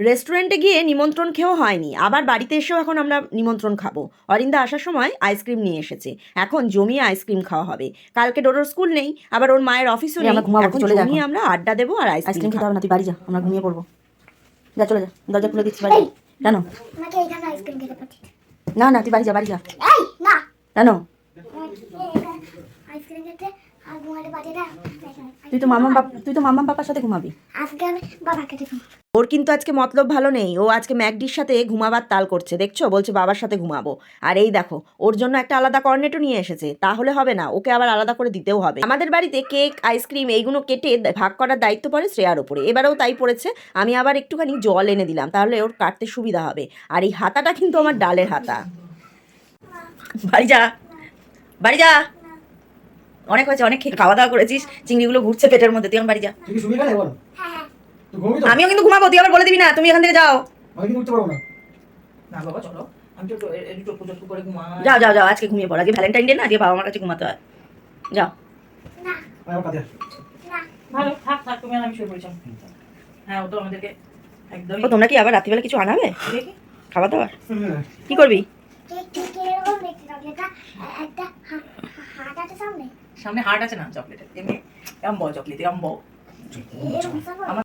রেস্টুরেন্টে গিয়ে নিমন্ত্রণ খেয়েও হয়নি, আবার বাড়িতে এসেও এখন আমরা নিমন্ত্রণ খাবো। অরিন্দা আসার সময় আইসক্রিম নিয়ে এসেছে, এখন জমিয়ে আইসক্রিম খাওয়া হবে। কালকে ডোডোর স্কুল নেই, আবার ওর মায়ের অফিসও নেই, এখন জমিয়ে আমরা আড্ডা দেবো আর আইসক্রিম খেতে খাবো। হবে না, তুই বাড়ি যা, আমরা ঘুমিয়ে পড়বো। যা চলে যা, দরজা খুলে দিচ্ছি বাড়ি। কেন? আমাকে এখানে আইসক্রিম খেতে পাঠিয়ে না না, তুই বাড়ি যা, বাড়ি যা। এই না কেন? আইসক্রিম খেতে আর ঘুমাতে পাঠিয়ে দাও। তুই তো মাম্মা পাপার সাথে ঘুমাবি। আজকে আমি বাবাকে দেখুন। ওর কিন্তু আজকে মতলব ভালো নেই, ও আজকে ম্যাকডির সাথে ঘুমাবার তাল করছে, দেখছো? বলছে বাবার সাথে ঘুমাবো। আর এই দেখো, ওর জন্য একটা আলাদা কর্নেটও নিয়ে এসেছে, তাহলে হবে না, ওকে আবার আলাদা করে দিতেও হবে। আমাদের বাড়িতে কেক আইসক্রিম এইগুলো কেটে ভাগ করার দায়িত্ব পড়ে শ্রেয়ার ওপরে, এবারেও তাই পড়েছে। আমি আবার একটুখানি জল এনে দিলাম, তাহলে ওর কাটতে সুবিধা হবে। আর এই হাতাটা কিন্তু আমার ডালের হাতা। বাড়ি যা, বাড়ি যা, অনেক হয়েছে, অনেক খাওয়া দাওয়া করেছিস, চিংড়িগুলো ঘুরছে পেটের মধ্যে, তুই এখন বাড়ি যা। আমিও কিন্তু ঘুমাবো, তুই আবার বলে দিবি না তুমি এখান থেকে যাও। না বাবা চলো, আমি তো একটু পুজো করে ঘুমাই। যাও যাও যাও, আজকে ঘুমিয়ে পড়ো, আজকে ভ্যালেন্টাইন ডে না, আজকে বাবা আমার কাছে ঘুমাতে হয়। যাও। না ভালো থাক থাক, তুমি আর আমি শুয়ে পড়েছিলাম। হ্যাঁ, ও তো আমাদেরকে একদম। ও তোমরা কি আবার রাত্রিবেলা কিছু আনাবে দেখি খাবার দাবার? কি করবি? কিরকম দেখতে চকলেটটা? একটা হাট আছে সামনে, সামনে হার্ট আছে না চকলেটের, এমনি এরম বড় চকলেট, এরম বড়। এরকম